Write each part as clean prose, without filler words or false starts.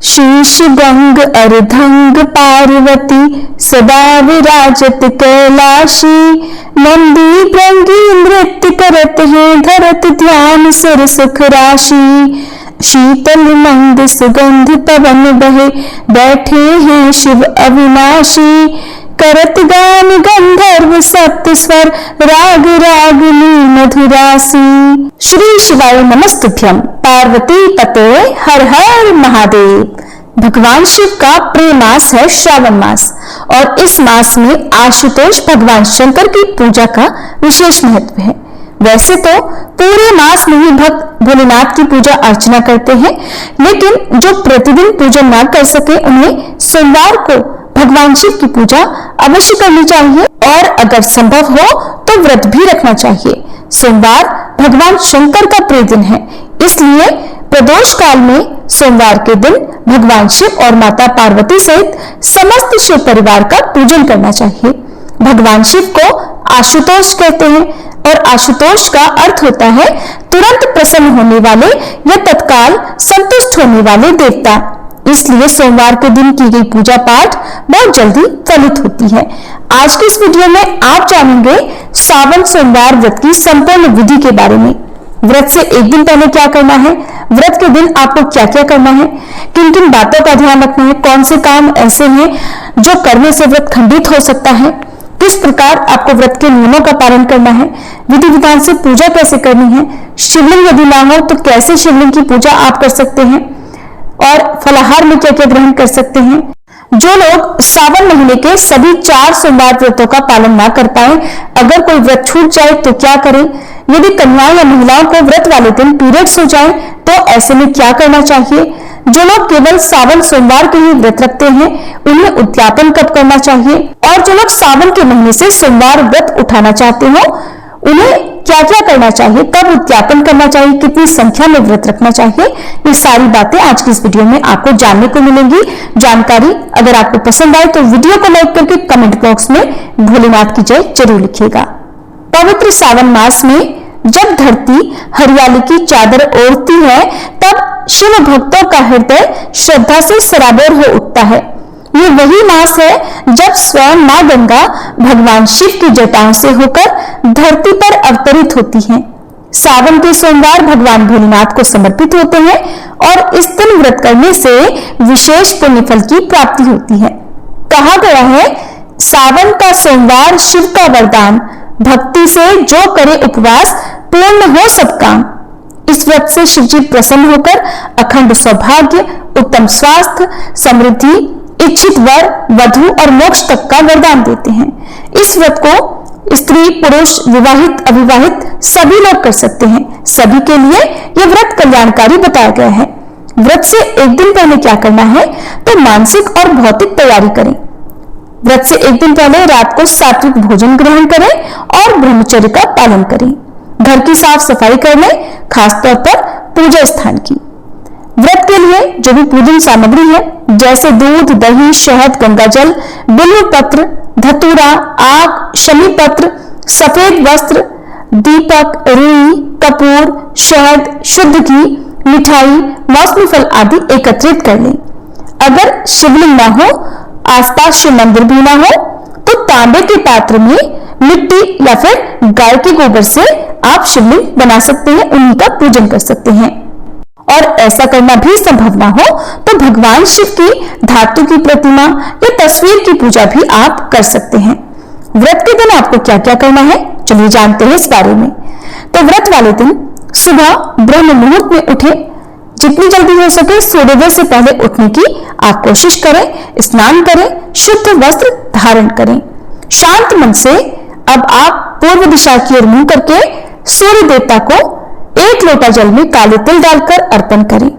शीश गंग अर्धंग पार्वती सदा विराजत कैलाशी। नंदी भृंगी नृत्य करत हैं धरत ध्यान सिर सुख राशि। शीतल मंद सुगंध पवन बहे बैठे हैं शिव अविनाशी। करत गान गंधर्व सप्त स्वर राग रागिनी मधुरासी। श्री शिवाय नमस्तुभ्यं। पार्वती पते हर हर महादेव। भगवान शिव का प्रिय मास है श्रावण मास और इस मास में आशुतोष भगवान शंकर की पूजा का विशेष महत्व है। वैसे तो पूरे मास में ही भक्त भोलेनाथ की पूजा अर्चना करते हैं, लेकिन जो प्रतिदिन पूजन ना कर सके उन्हें सोमवार को भगवान शिव की पूजा अवश्य करनी चाहिए और अगर संभव हो तो व्रत भी रखना चाहिए। सोमवार भगवान शंकर का प्रिय दिन है, इसलिए प्रदोष काल में सोमवार के दिन भगवान शिव और माता पार्वती सहित समस्त शिव परिवार का पूजन करना चाहिए। भगवान शिव को आशुतोष कहते हैं और आशुतोष का अर्थ होता है तुरंत प्रसन्न होने वाले या तत्काल संतुष्ट होने वाले देवता। इसलिए सोमवार के दिन की गई पूजा पाठ बहुत जल्दी फलित होती है। आज की इस वीडियो में आप जानेंगे सावन सोमवार व्रत की संपूर्ण विधि के बारे में। व्रत से एक दिन पहले क्या करना है, व्रत के दिन आपको क्या क्या करना है, किन किन बातों का ध्यान रखना है, कौन से काम ऐसे हैं जो करने से व्रत खंडित हो सकता है, किस प्रकार आपको व्रत के नियमों का पालन करना है, विधि विधान से पूजा कैसे करनी है, शिवलिंग यदि ना हो तो कैसे शिवलिंग की पूजा आप कर सकते हैं और फलाहार में क्या क्या ग्रहण कर सकते हैं। जो लोग सावन महीने के सभी 4 सोमवार व्रतों का पालन ना कर पाए, अगर कोई व्रत छूट जाए तो क्या करें, यदि कन्याओं या महिलाओं को व्रत वाले दिन पीरियड्स हो जाए तो ऐसे में क्या करना चाहिए, जो लोग केवल सावन सोमवार के ही व्रत रखते हैं उन्हें उद्यापन कब करना चाहिए, और जो लोग सावन के महीने से सोमवार व्रत उठाना चाहते हो उन्हें क्या क्या करना चाहिए, कब उद्यापन करना चाहिए, कितनी संख्या में व्रत रखना चाहिए, ये सारी बातें आज की इस वीडियो में आपको जानने को मिलेंगी। जानकारी अगर आपको पसंद आए तो वीडियो को लाइक करके कमेंट बॉक्स में भोलेनाथ की जय जरूर लिखिएगा। पवित्र सावन मास में जब धरती हरियाली की चादर ओढ़ती है तब शिव भक्तों का हृदय श्रद्धा से सराबोर हो उठता है। ये वही मास है जब स्वयं मां गंगा भगवान शिव की जटाओं से होकर धरती पर अवतरित होती हैं। सावन के सोमवार भगवान भोलेनाथ को समर्पित होते हैं और इस दिन व्रत करने से विशेष पुण्य फल की प्राप्ति होती है। कहा गया है, सावन का सोमवार शिव का वरदान, भक्ति से जो करे उपवास पूर्ण हो सब काम। इस व्रत से शिवजी प्रसन्न होकर अखंड सौभाग्य, उत्तम स्वास्थ्य, समृद्धि, इच्छित वर, वधु और मोक्ष तक का वरदान देते हैं। इस व्रत को स्त्री, पुरुष, विवाहित, अविवाहित सभी लोग कर सकते हैं। सभी के लिए यह व्रत कल्याणकारी बताया गया है। व्रत से एक दिन पहले क्या करना है, तो मानसिक और भौतिक तैयारी करें। व्रत से एक दिन पहले रात को सात्विक भोजन ग्रहण करें और ब्रह्मचर्य का पालन करें। घर की साफ सफाई कर लें, खासतौर पर पूजा स्थान की। व्रत के लिए जो भी पूजन सामग्री है जैसे दूध, दही, शहद, गंगाजल, बिल्व पत्र, धतूरा, आग, शमी पत्र, सफेद वस्त्र, दीपक, रुई, कपूर, शहद, शुद्ध घी, मिठाई, मौसमी फल आदि एकत्रित कर लें। अगर शिवलिंग न हो, आसपास शिव मंदिर भी ना हो तो तांबे के पात्र में मिट्टी या फिर गाय के गोबर से आप शिवलिंग बना सकते हैं, उन्हीं का पूजन कर सकते हैं। और ऐसा करना भी संभव ना हो तो भगवान शिव की धातु की प्रतिमा या तस्वीर की पूजा भी आप कर सकते हैं। व्रत के दिन आपको क्या क्या करना है, चलिए जानते हैं इस बारे में। तो व्रत वाले दिन सुबह ब्रह्म मुहूर्त में उठें। जितनी जल्दी हो सके सूर्योदय से पहले उठने की आप कोशिश करें। स्नान करें, शुद्ध वस्त्र धारण करें। शांत मन से अब आप पूर्व दिशा की ओर मुंह करके सूर्य देवता को 1 लोटा जल में काले तिल डालकर अर्पण करें।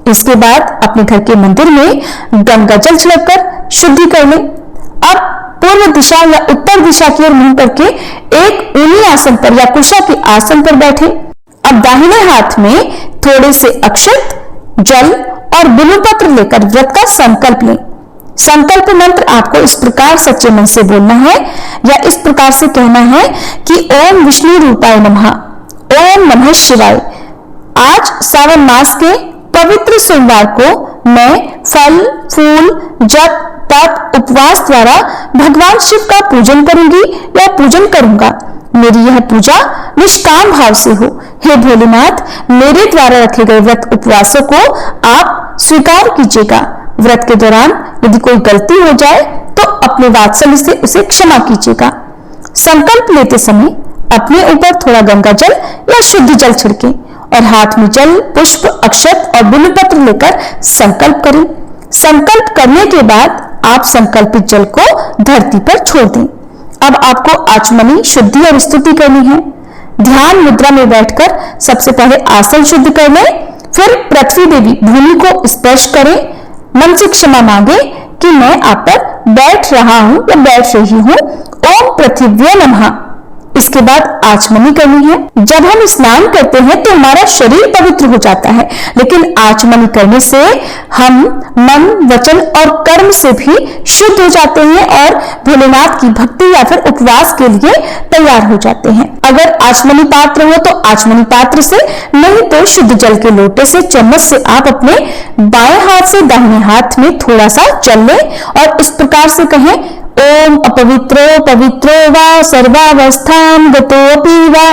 इसके बाद अपने घर के मंदिर में गंगा जल छिड़ककर शुद्धि कर लें। अब पूर्व दिशा या उत्तर दिशा की ओर मुंह करके एक ऊनी आसन पर या कुशा के आसन पर बैठे। अब दाहिने हाथ में थोड़े से अक्षत, जल और बिल्व पत्र लेकर व्रत का संकल्प लें। संकल्प मंत्र आपको इस प्रकार सच्चे मन से बोलना है या इस प्रकार से कहना है कि ओम विष्णु रूपाय नमः, ओम नमः शिवाय। आज सावन मास के पवित्र सोमवार को मैं फल, फूल, जप, तप, उपवास द्वारा भगवान शिव का पूजन करूंगी या पूजन करूंगा। मेरी यह पूजा निष्काम भाव से हो। हे भोलेनाथ, मेरे द्वारा रखे गए व्रत उपवासों को आप स्वीकार कीजिएगा। व्रत के दौरान यदि कोई गलती हो जाए तो अपने वात्सल्य से उसे क्षमा कीजिएगा। संकल्प लेते समय अपने ऊपर थोड़ा गंगा जल या शुद्ध जल छिड़के और हाथ में जल, पुष्प, अक्षत और बिल्वपत्र लेकर संकल्प करें। संकल्प करने के बाद आप संकल्पित जल को धरती पर छोड़ दें। अब आपको आचमनी, शुद्धि और स्तुति करनी है। ध्यान मुद्रा में बैठकर सबसे पहले आसन शुद्ध कर लें, फिर पृथ्वी देवी भूमि को स्पर्श करें। मन से क्षमा मांगे कि मैं आप पर बैठ रहा हूं या बैठ रही हूं। ओम पृथिव्यै नमः। इसके बाद आचमनी करनी है। जब हम स्नान करते हैं तो हमारा शरीर पवित्र हो जाता है, लेकिन आचमनी करने से हम मन, वचन और कर्म से भी शुद्ध हो जाते हैं और भोलेनाथ की भक्ति या फिर उपवास के लिए तैयार हो जाते हैं। अगर आचमनी पात्र हो तो आचमनी पात्र से, नहीं तो शुद्ध जल के लोटे से, चम्मच से आप अपने बाएं हाथ से दाहिने हाथ में थोड़ा सा चल लें और इस प्रकार से कहें, ओम अपवित्रो पवित्रो वा सर्वावस्थां गतोऽपि वा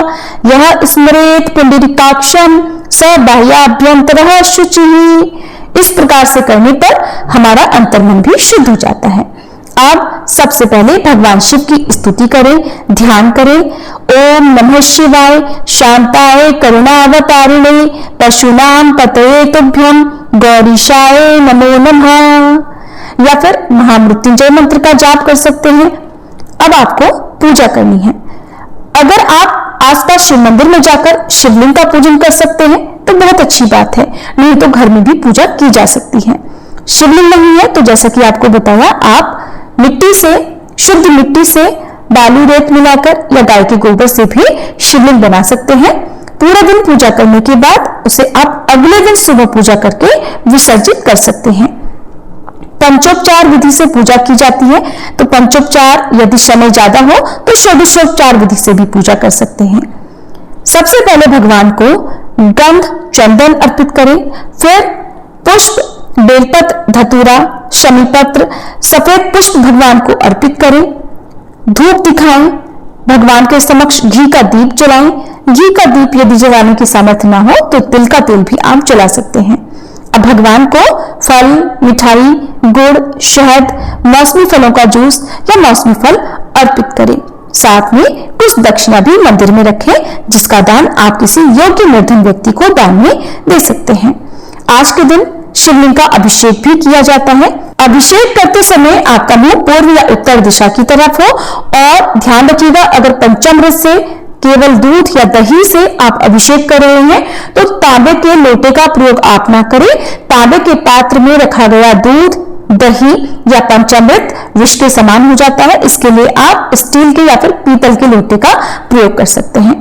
यः स्मरेत् पुंडरीकाक्षं स बाह्याभ्यन्तरः शुचिः। इस प्रकार से करने पर हमारा अंतर्मन भी शुद्ध हो जाता है। अब सबसे पहले भगवान शिव की स्तुति करें, ध्यान करें। ओम नमः शिवाय शांताय करुणावतारिणे पशूनां पतये तुभ्यं गौरीशाय नमो नमः। या फिर महामृत्युंजय मंत्र का जाप कर सकते हैं। अब आपको पूजा करनी है। अगर आप आसपास शिव मंदिर में जाकर शिवलिंग का पूजन कर सकते हैं तो बहुत अच्छी बात है, नहीं तो घर में भी पूजा की जा सकती है। शिवलिंग नहीं है तो जैसा कि आपको बताया, आप मिट्टी से, शुद्ध मिट्टी से बालू रेत मिलाकर या गाय के गोबर से भी शिवलिंग बना सकते हैं। पूरा दिन पूजा करने के बाद उसे आप अगले दिन सुबह पूजा करके विसर्जित कर सकते हैं। पंचोपचार विधि से पूजा की जाती है, तो पंचोपचार यदि समय ज्यादा हो तो षोडशोपचार विधि से भी पूजा कर सकते हैं। सबसे पहले भगवान को गंध, चंदन अर्पित करें, फिर पुष्प, बेलपत्र, धतूरा, शमीपत्र, सफेद पुष्प भगवान को अर्पित करें। धूप दिखाएं, भगवान के समक्ष घी का दीप जलाएं। घी का दीप यदि जलाने की सामर्थ्य ना हो तो तिल का तेल भी आप जला सकते हैं। अब भगवान को फल, मिठाई, गुड़, शहद, मौसमी फलों का जूस या मौसमी फल अर्पित करें। साथ में कुछ दक्षिणा भी मंदिर में रखें, जिसका दान आप किसी योग्य निर्धन व्यक्ति को दान में दे सकते हैं। आज के दिन शिवलिंग का अभिषेक भी किया जाता है। अभिषेक करते समय आपका मुंह पूर्व या उत्तर दिशा की तरफ हो और ध्यान रखिएगा, अगर पंचामृत से, केवल दूध या दही से आप अभिषेक कर रहे हैं तो तांबे के लोटे का प्रयोग आप ना करें। तांबे के पात्र में रखा गया दूध, दही या पंचामृत विष के समान हो जाता है। इसके लिए आप स्टील के या फिर पीतल के लोटे का प्रयोग कर सकते हैं।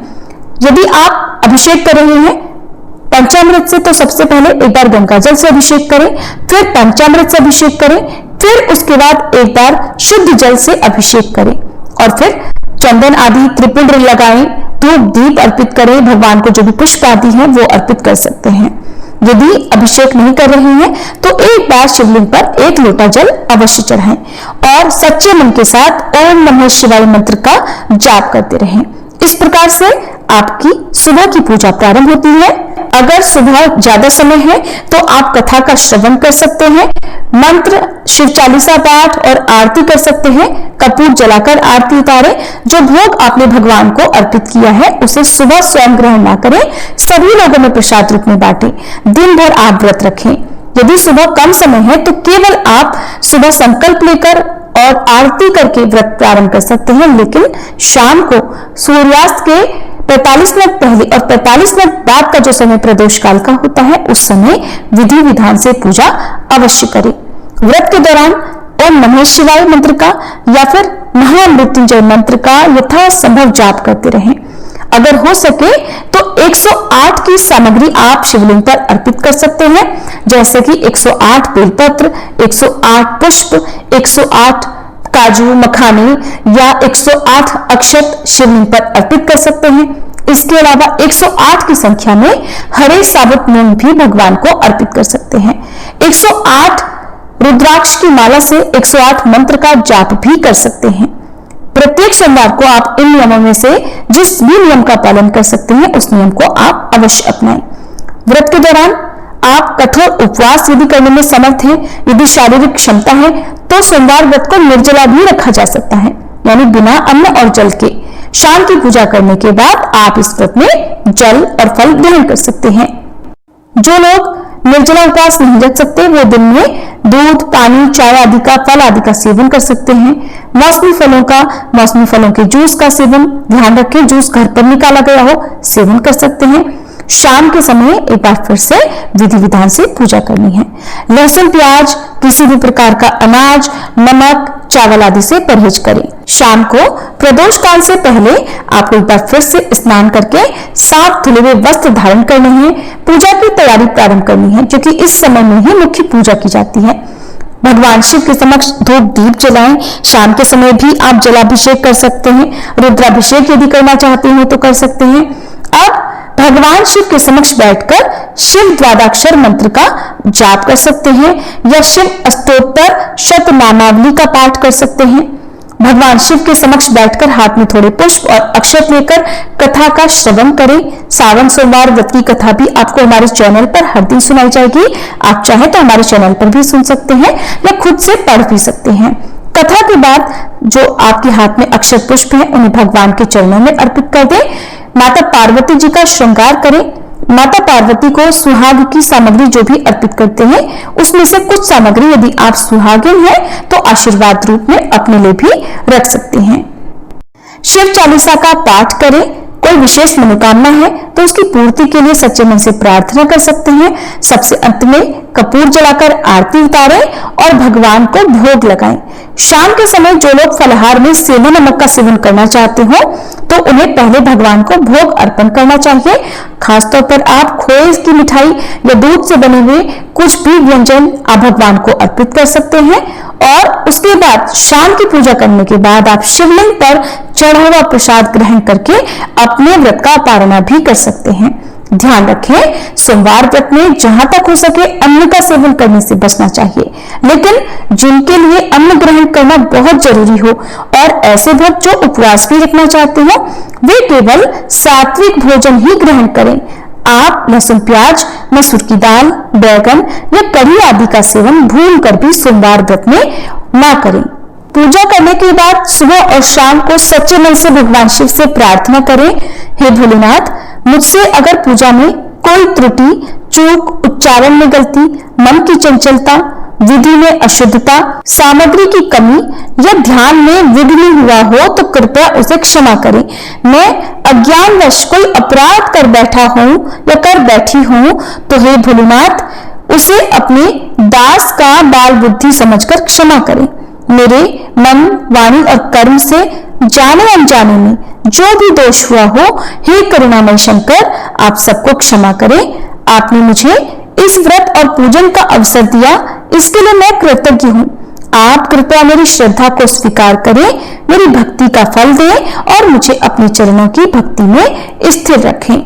यदि आप अभिषेक कर रहे हैं पंचामृत से तो सबसे पहले एक बार गंगा जल से अभिषेक करें, फिर पंचामृत से अभिषेक करें, फिर उसके बाद एक बार शुद्ध जल से अभिषेक करें और फिर चंदन आदि त्रिपुंड लगाएं, धूप दीप अर्पित करें। भगवान को जो भी पुष्प आदि है वो अर्पित कर सकते हैं। यदि अभिषेक नहीं कर रहे हैं तो एक बार शिवलिंग पर एक लोटा जल अवश्य चढ़ाएं और सच्चे मन के साथ ओम नमः शिवाय मंत्र का जाप करते रहें। इस प्रकार से आपकी सुबह की पूजा प्रारंभ होती है। अगर सुबह ज्यादा समय है तो आप कथा का श्रवण कर सकते हैं, मंत्र, शिव चालीसा पाठ और आरती कर सकते हैं। कपूर जलाकर आरती उतारें। जो भोग आपने भगवान को अर्पित किया है उसे सुबह स्वयं ग्रहण ना करें, सभी लोगों में प्रसाद रूप में बांटें। दिन भर आप व्रत रखें। यदि सुबह कम समय है तो केवल आप सुबह संकल्प लेकर और आरती करके व्रत प्रारंभ कर सकते हैं, लेकिन शाम को सूर्यास्त के 45 मिनट पहले और 45 मिनट बाद का जो समय प्रदोष काल का होता है उस समय विधि विधान से पूजा अवश्य करें। व्रत के दौरान ओम नमः शिवाय मंत्र का या फिर महामृत्युंजय मंत्र का यथासंभव जाप करते रहें। अगर हो सके तो 108 की सामग्री आप शिवलिंग पर अर्पित कर सकते हैं, जैसे कि 108 बेलपत्र, 108 पुष्प, 108 काजू मखाने या 108 अक्षत शिवलिंग पर अर्पित कर सकते हैं। इसके अलावा 108 की संख्या में हरे साबुत मूंग भी भगवान को अर्पित कर सकते हैं। 108 रुद्राक्ष की माला से 108 मंत्र का जाप भी कर सकते हैं। प्रत्येक सोमवार को आप इन नियमों में से जिस भी नियम का पालन कर सकते हैं उस नियम को आप अवश्य अपनाएं। व्रत के दौरान आप कठोर उपवास यदि करने में समर्थ हैं, यदि शारीरिक क्षमता है, तो सोमवार व्रत को निर्जला भी रखा जा सकता है, यानी बिना अन्न और जल के। शाम की पूजा करने के बाद आप इस व्रत में जल और फल ग्रहण कर सकते हैं। जो लोग निर्जला उपवास नहीं रख सकते वो दिन में दूध, पानी, चाय आदि का, फल आदि का सेवन कर सकते हैं। मौसमी फलों के जूस का सेवन, ध्यान रखें जूस घर पर निकाला गया हो, सेवन कर सकते हैं। शाम के समय एक बार फिर से विधि विधान से पूजा करनी है। लहसुन, प्याज, किसी भी प्रकार का अनाज, नमक, चावल आदि से परहेज करें। शाम को प्रदोष काल से पहले आपको एक बार फिर से स्नान करके साफ धुले हुए वस्त्र धारण करने हैं। पूजा की तैयारी प्रारंभ करनी है, क्योंकि इस समय में ही मुख्य पूजा की जाती है। भगवान शिव के समक्ष धूप दीप जलाएं। शाम के समय भी आप जलाभिषेक कर सकते हैं। रुद्राभिषेक यदि करना चाहते हैं तो कर सकते हैं। अब भगवान शिव के समक्ष बैठकर शिव द्वादशाक्षर मंत्र का जाप कर सकते हैं या शिव अष्टोत्तर शतनामावली का पाठ कर सकते हैं। भगवान शिव के समक्ष बैठकर हाथ में थोड़े पुष्प और अक्षत लेकर कथा का श्रवण करें। सावन सोमवार व्रत की कथा भी आपको हमारे चैनल पर हर दिन सुनाई जाएगी। आप चाहे तो हमारे चैनल पर भी सुन सकते हैं या खुद से पढ़ भी सकते हैं। कथा के बाद जो आपके हाथ में अक्षत पुष्प हैं उन्हें भगवान के चरणों में अर्पित कर दें। माता पार्वती जी का श्रृंगार करें। माता पार्वती को सुहाग की सामग्री जो भी अर्पित करते हैं उसमें से कुछ सामग्री यदि आप सुहागिन हैं तो आशीर्वाद रूप में अपने लिए भी रख सकते हैं। शिव चालीसा का पाठ करें। कोई विशेष मनोकामना है तो उसकी पूर्ति के लिए सच्चे मन से प्रार्थना कर सकते हैं। सबसे अंत में कपूर जलाकर आरती उतारें और भगवान को भोग लगाएं। शाम के समय जो लोग फलाहार में सेंधा नमक का सेवन करना चाहते हो तो उन्हें पहले भगवान को भोग अर्पण करना चाहिए। खासतौर पर आप खोए की मिठाई या दूध से बने हुए कुछ भी व्यंजन आप भगवान को अर्पित कर सकते हैं और उसके बाद शाम की पूजा करने के बाद आप शिवलिंग पर चढ़ा हुआ प्रसाद ग्रहण करके अपने व्रत का पारणा भी कर सकते हैं। ध्यान रखें, सोमवार व्रत में जहां तक हो सके अन्न का सेवन करने से बचना चाहिए, लेकिन जिनके लिए अन्न ग्रहण करना बहुत जरूरी हो और ऐसे भक्त जो उपवास भी रखना चाहते हो वे केवल सात्विक भोजन ही ग्रहण करें। आप लहसुन, प्याज, मसूर की दाल, बैगन या कढ़ी आदि का सेवन भूलकर भी सोमवार व्रत में ना करें। पूजा करने के बाद सुबह और शाम को सच्चे मन से भगवान शिव से प्रार्थना करें, हे भोलेनाथ, मुझसे अगर पूजा में कोई त्रुटि, चूक, उच्चारण में गलती, मन की चंचलता, विधि में अशुद्धता, सामग्री की कमी या ध्यान में विघ्न हुआ हो तो कृपया उसे क्षमा करें। मैं अज्ञानवश कोई अपराध कर बैठा हूं या कर बैठी हूं तो हे भोलेनाथ उसे अपने दास का बाल बुद्धि समझकर क्षमा करें। मेरे मन, वाणी और कर्म से जाने अनजाने में जो भी दोष हुआ हो, हे करुणामय शंकर आप सबको क्षमा करें। आपने मुझे इस व्रत और पूजन का अवसर दिया, इसके लिए मैं कृतज्ञ हूँ। आप कृपया मेरी श्रद्धा को स्वीकार करें, मेरी भक्ति का फल दें और मुझे अपने चरणों की भक्ति में स्थिर रखें।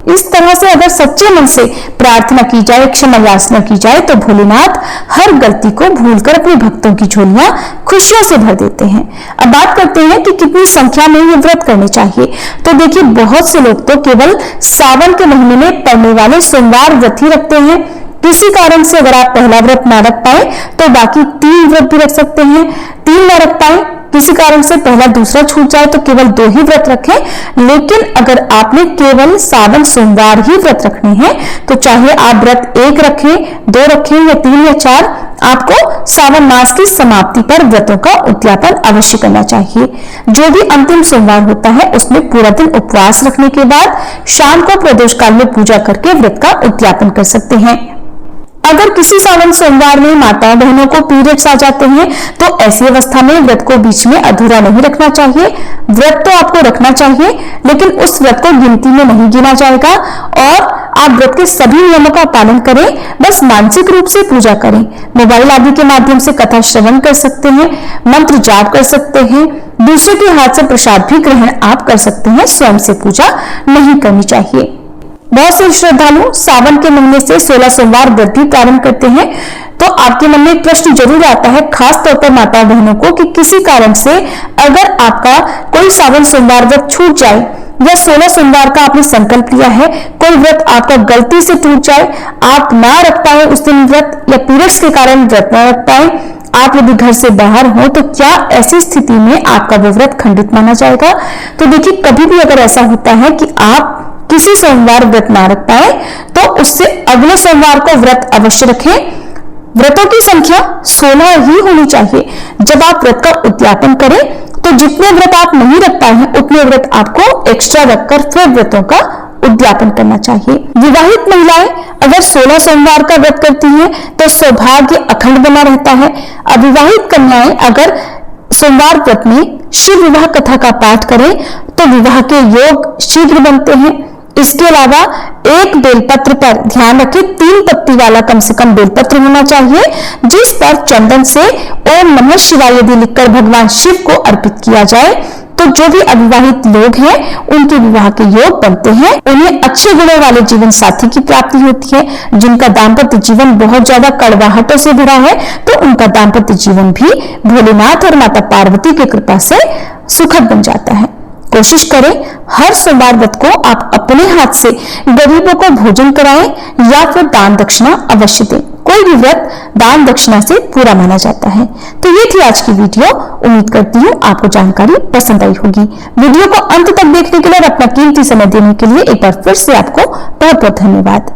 इस तरह से अगर सच्चे मन से प्रार्थना की जाए, क्षमा याचना की जाए तो भोलेनाथ हर गलती को भूलकर अपने भक्तों की झोलियां खुशियों से भर देते हैं। अब बात करते हैं कि कितनी संख्या में ये व्रत करने चाहिए। तो देखिए, बहुत से लोग तो केवल सावन के महीने में पड़ने वाले सोमवार व्रत ही रखते हैं। किसी कारण से अगर आप पहला व्रत ना रख पाए तो बाकी 3 व्रत भी रख सकते हैं। 3 ना रख पाए, किसी कारण से पहला दूसरा छूट जाए तो केवल 2 ही व्रत रखें। लेकिन अगर आपने केवल सावन सोमवार ही व्रत रखने हैं तो चाहे आप व्रत 1 रखें, 2 रखें या 3 या 4, आपको सावन मास की समाप्ति पर व्रतों का उद्यापन अवश्य करना चाहिए। जो भी अंतिम सोमवार होता है उसमें पूरा दिन उपवास रखने के बाद शाम को प्रदोष काल में पूजा करके व्रत का उद्यापन कर सकते हैं। अगर किसी सावन सोमवार में माता बहनों को पीरियड्स आ जाते हैं तो ऐसी अवस्था में व्रत को बीच में अधूरा नहीं रखना चाहिए। व्रत तो आपको रखना चाहिए लेकिन उस व्रत को गिनती में नहीं गिना जाएगा और आप व्रत के सभी नियमों का पालन करें, बस मानसिक रूप से पूजा करें। मोबाइल आदि के माध्यम से कथा श्रवण कर सकते हैं, मंत्र जाप कर सकते हैं, दूसरे के हाथ से प्रसाद भी ग्रहण आप कर सकते हैं। स्वयं से पूजा नहीं करनी चाहिए। बहुत से श्रद्धालु सावन के महीने से 16 सोमवार व्रत भी प्रारंभ करते हैं। तो आपके मन में एक प्रश्न जरूर आता है, खास तौर पर माता बहनों को, कि किसी कारण से अगर आपका कोई सावन सोमवार व्रत छूट जाए या 16 सोमवार का आपने संकल्प लिया है, कोई व्रत आपका गलती से टूट जाए, आप ना रख पाए उस दिन व्रत, या पीरियड्स के कारण व्रत ना रख पाए, आप यदि घर से बाहर हो, तो क्या ऐसी स्थिति में आपका वो व्रत खंडित माना जाएगा? तो देखिए, कभी भी अगर ऐसा होता है कि आप किसी सोमवार व्रत ना रख पाए, तो उससे अगले सोमवार को व्रत अवश्य रखें। व्रतों की संख्या 16 ही होनी चाहिए। जब आप व्रत का उद्यापन करें, तो जितने व्रत आप नहीं रख पाए हैं, उतने व्रत आपको एक्स्ट्रा रखकर फिर व्रतों का उद्यापन करना चाहिए। विवाहित महिलाएं अगर 16 सोमवार का व्रत करती हैं, तो सौभाग्य अखंड बना रहता है। अविवाहित कन्याएं अगर सोमवार व्रत में शिव विवाह कथा का पाठ करें, तो विवाह के योग शीघ्र बनते हैं। इसके अलावा एक बेलपत्र पर ध्यान रखें, 3 पत्ती वाला कम से कम बेलपत्र होना चाहिए, जिस पर चंदन से ओम नमः शिवाय यदि लिखकर भगवान शिव को अर्पित किया जाए, तो जो भी अविवाहित लोग हैं उनके विवाह के योग बनते हैं। उन्हें अच्छे गुणों वाले जीवन साथी की प्राप्ति होती है। जिनका दाम्पत्य जीवन बहुत ज्यादा कड़वाहटों से भरा है, तो उनका दाम्पत्य जीवन भी भोलेनाथ और माता पार्वती की कृपा से सुखद बन जाता है। कोशिश करें हर सोमवार व्रत को आप अपने हाथ से गरीबों को भोजन कराएं या फिर दान दक्षिणा अवश्य दें। कोई भी व्रत दान दक्षिणा से पूरा माना जाता है। तो ये थी आज की वीडियो। उम्मीद करती हूँ आपको जानकारी पसंद आई होगी। वीडियो को अंत तक देखने के लिए और अपना कीमती समय देने के लिए एक बार फिर से आपको बहुत बहुत धन्यवाद।